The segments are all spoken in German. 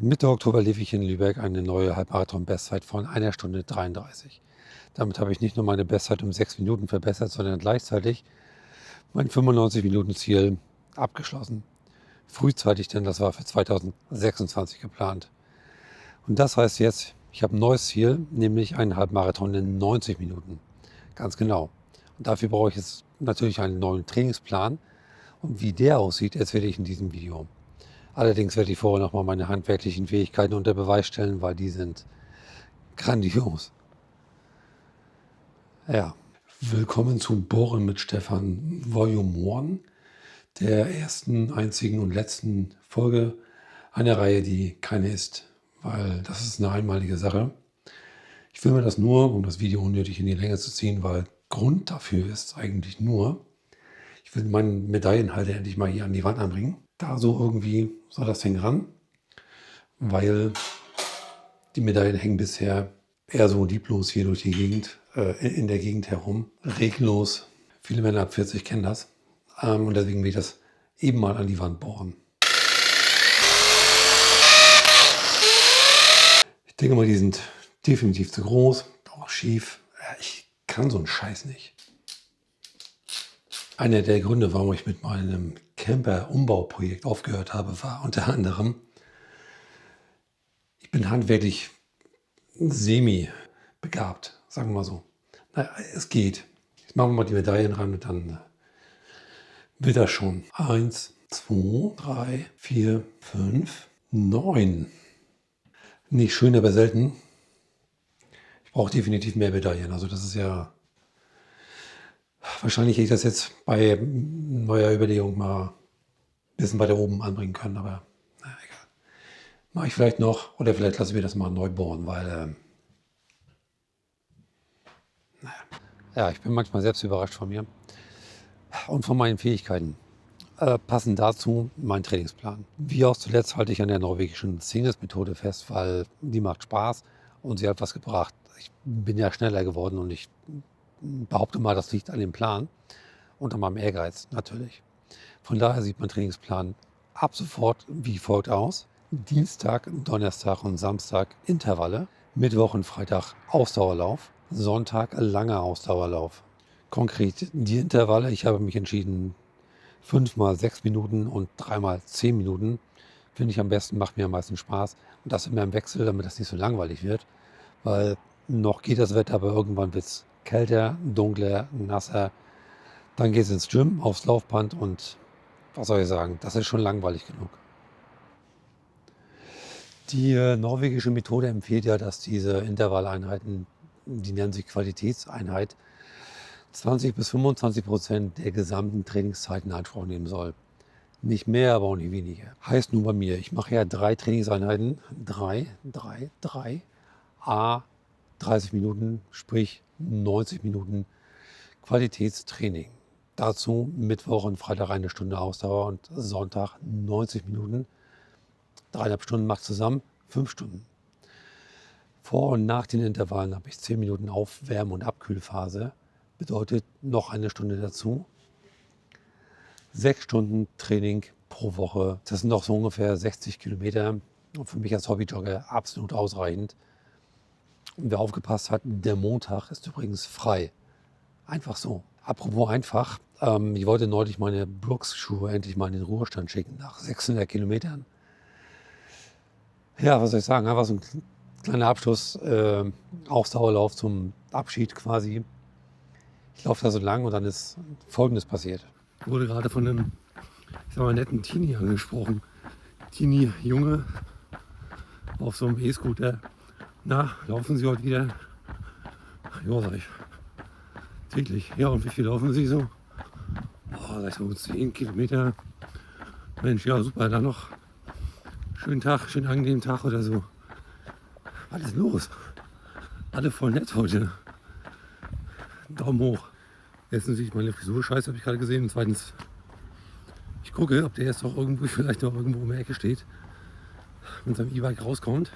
Mitte Oktober lief ich in Lübeck eine neue Halbmarathon-Bestzeit von 1 Stunde 33. Damit habe ich nicht nur meine Bestzeit um 6 Minuten verbessert, sondern gleichzeitig mein 95-Minuten-Ziel abgeschlossen. Frühzeitig, denn das war für 2026 geplant. Und das heißt jetzt, ich habe ein neues Ziel, nämlich einen Halbmarathon in 90 Minuten. Ganz genau. Und dafür brauche ich jetzt natürlich einen neuen Trainingsplan. Und wie der aussieht, erzähle ich in diesem Video. Allerdings werde ich vorher nochmal meine handwerklichen Fähigkeiten unter Beweis stellen, weil die sind grandios. Ja, willkommen zu Bohren mit Stefan Volume 1, der ersten, einzigen und letzten Folge einer Reihe, die keine ist, weil das ist eine einmalige Sache. Ich filme das nur, um das Video unnötig in die Länge zu ziehen, weil Grund dafür ist eigentlich nur, ich will meinen Medaillenhalter endlich mal hier an die Wand anbringen. Da so irgendwie soll das Ding ran, weil die Medaillen hängen bisher eher so lieblos hier durch die Gegend, in der Gegend herum, reglos. Viele Männer ab 40 kennen das. Und deswegen will ich das eben mal an die Wand bohren. Ich denke mal, die sind definitiv zu groß, auch schief. Ich kann so einen Scheiß nicht. Einer der Gründe, warum ich mit meinem Camper-Umbauprojekt aufgehört habe, war unter anderem, ich bin handwerklich semi-begabt, sagen wir mal so. Naja, es geht. Jetzt machen wir mal die Medaillen ran und dann wird das schon. 1, 2, 3, 4, 5, 9. Nicht schön, aber selten. Ich brauche definitiv mehr Medaillen. Also das ist ja... Wahrscheinlich hätte ich das jetzt bei neuer Überlegung mal ein bisschen weiter oben anbringen können, aber naja, egal. Mache ich vielleicht noch oder vielleicht lasse ich mir das mal neu bohren, weil... Ja, ich bin manchmal selbst überrascht von mir und von meinen Fähigkeiten. Passend dazu mein Trainingsplan. Wie auch zuletzt halte ich an der norwegischen Singles-Methode fest, weil die macht Spaß und sie hat was gebracht. Ich bin ja schneller geworden und ich behaupte mal, das liegt an dem Plan und an meinem Ehrgeiz natürlich. Von daher sieht mein Trainingsplan ab sofort wie folgt aus. Dienstag, Donnerstag und Samstag Intervalle, Mittwoch und Freitag Ausdauerlauf, Sonntag langer Ausdauerlauf. Konkret die Intervalle, ich habe mich entschieden, 5 mal 6 Minuten und 3 mal 10 Minuten. Finde ich am besten, macht mir am meisten Spaß. Und das immer im Wechsel, damit das nicht so langweilig wird. Weil noch geht das Wetter, aber irgendwann wird es kälter, dunkler, nasser. Dann geht es ins Gym, aufs Laufband und was soll ich sagen, das ist schon langweilig genug. Die norwegische Methode empfiehlt ja, dass diese Intervalleinheiten, die nennen sich Qualitätseinheit, 20 bis 25% der gesamten Trainingszeit in Anspruch nehmen soll. Nicht mehr, aber auch nicht weniger. Heißt nun bei mir, ich mache ja 3 Trainingseinheiten, 3, 30 Minuten, sprich 90 Minuten Qualitätstraining. Dazu Mittwoch und Freitag 1 Stunde Ausdauer und Sonntag 90 Minuten. 3,5 Stunden macht zusammen 5 Stunden. Vor und nach den Intervallen habe ich 10 Minuten Aufwärm- und Abkühlphase. Bedeutet noch 1 Stunde dazu. 6 Stunden Training pro Woche. Das sind noch so ungefähr 60 Kilometer. Und für mich als Hobbyjogger absolut ausreichend. Und wer aufgepasst hat, der Montag ist übrigens frei. Einfach so. Apropos einfach, ich wollte neulich meine Brooks-Schuhe endlich mal in den Ruhestand schicken, nach 600 Kilometern. Ja, was soll ich sagen, einfach so ein kleiner Abschluss, Ausdauerlauf zum Abschied quasi. Ich laufe da so lang und dann ist Folgendes passiert. Ich wurde gerade von einem, ich sag mal, netten Teenie angesprochen. Teenie-Junge auf so einem E-Scooter. Na, laufen Sie heute wieder? Ja, sag ich. Täglich. Ja, und wie viel laufen Sie so? Oh, sag ich so 10 Kilometer. Mensch, ja, super, dann noch schönen Tag, schönen angenehmen Tag oder so. Was ist los? Alle voll nett heute. Daumen hoch. Erstens sieht meine Frisur scheiße, habe ich gerade gesehen. Und zweitens, ich gucke, ob der jetzt doch irgendwo, vielleicht noch irgendwo um die Ecke steht, mit seinem E-Bike rauskommt,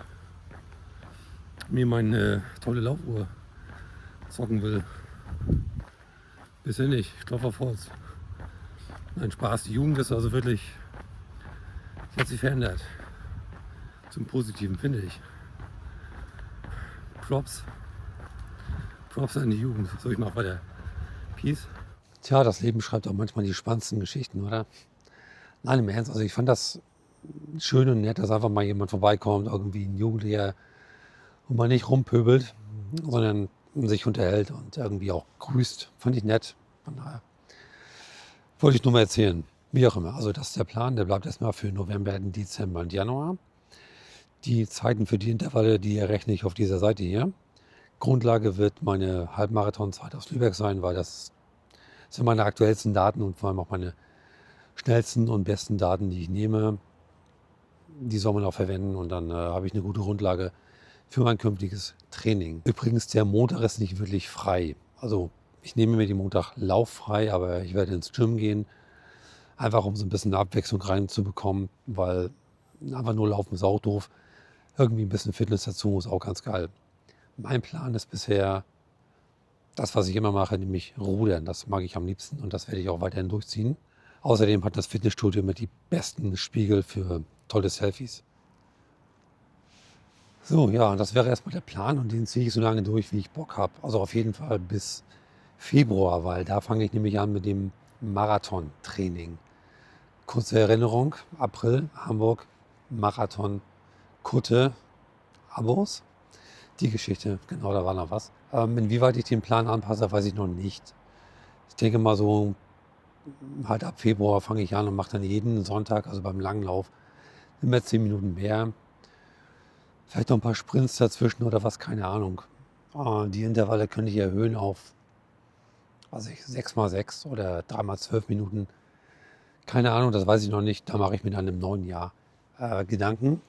mir meine tolle Laufuhr zocken will. Bisher nicht, ich klopfe auf Holz. Nein, Spaß, die Jugend ist also wirklich, die hat sich verändert. zum Positiven, finde ich. Props. Props an die Jugend. So, ich mach weiter. Peace. Tja, das Leben schreibt auch manchmal die spannendsten Geschichten, oder? Nein, im Ernst. Also ich fand das schön und nett, dass einfach mal jemand vorbeikommt, irgendwie ein Jugendlicher, wo man nicht rumpöbelt, sondern sich unterhält und irgendwie auch grüßt. Fand ich nett. Von daher wollte ich nur mal erzählen. Wie auch immer. Also das ist der Plan. Der bleibt erstmal für November, Dezember und Januar. Die Zeiten für die Intervalle, die errechne ich auf dieser Seite hier. Grundlage wird meine Halbmarathonzeit aus Lübeck sein, weil das sind meine aktuellsten Daten und vor allem auch meine schnellsten und besten Daten, die ich nehme. Die soll man auch verwenden und dann habe ich eine gute Grundlage für mein künftiges Training. Übrigens, der Montag ist nicht wirklich frei. Also ich nehme mir den Montag lauffrei, aber ich werde ins Gym gehen, einfach um so ein bisschen Abwechslung reinzubekommen, weil einfach nur laufen ist auch doof. Irgendwie ein bisschen Fitness dazu ist auch ganz geil. Mein Plan ist bisher das, was ich immer mache, nämlich Rudern. Das mag ich am liebsten und das werde ich auch weiterhin durchziehen. Außerdem hat das Fitnessstudio mit die besten Spiegel für tolle Selfies. So, ja, das wäre erstmal der Plan und den ziehe ich so lange durch, wie ich Bock habe. Also auf jeden Fall bis Februar, weil da fange ich nämlich an mit dem Marathontraining. Kurze Erinnerung, April, Hamburg, Marathon, Kutte, Abos. Die Geschichte, genau, da war noch was. Inwieweit ich den Plan anpasse, weiß ich noch nicht. Ich denke mal so, halt ab Februar fange ich an und mache dann jeden Sonntag, also beim Langlauf, immer 10 Minuten mehr. Vielleicht noch ein paar Sprints dazwischen oder was, keine Ahnung. Die Intervalle könnte ich erhöhen auf, was ich, 6x6 oder 3x12 Minuten. Keine Ahnung, das weiß ich noch nicht. Da mache ich mir dann im neuen Jahr Gedanken.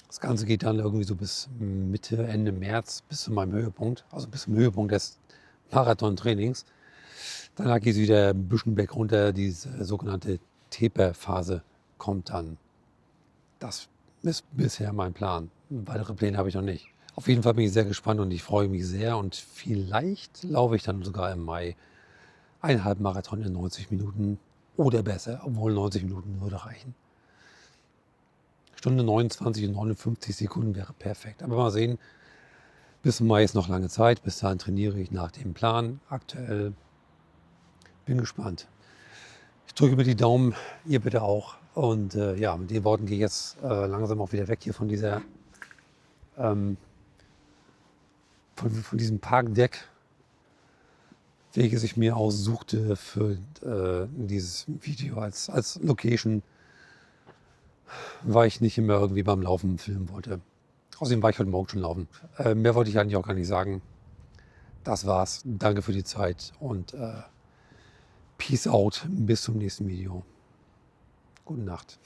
Das Ganze geht dann irgendwie so bis Mitte, Ende März, bis zu meinem Höhepunkt, also bis zum Höhepunkt des Marathon-Trainings. Danach geht es wieder ein bisschen bergunter, diese sogenannte Taper-Phase kommt dann. Das ist bisher mein Plan. Weitere Pläne habe ich noch nicht. Auf jeden Fall bin ich sehr gespannt und ich freue mich sehr und vielleicht laufe ich dann sogar im Mai einen Halbmarathon in 90 Minuten oder besser, obwohl 90 Minuten würde reichen. Stunde 29 und 59 Sekunden wäre perfekt. Aber mal sehen, bis Mai ist noch lange Zeit. Bis dahin trainiere ich nach dem Plan. Aktuell bin gespannt. Ich drücke mir die Daumen, ihr bitte auch. Und ja, mit den Worten gehe ich jetzt langsam auch wieder weg hier von dieser von diesem Parkdeck, welches ich mir aussuchte für dieses Video als Location, weil ich nicht immer irgendwie beim Laufen filmen wollte. Außerdem war ich heute Morgen schon laufen. Mehr wollte ich eigentlich auch gar nicht sagen. Das war's. Danke für die Zeit und Peace out. Bis zum nächsten Video. Gute Nacht.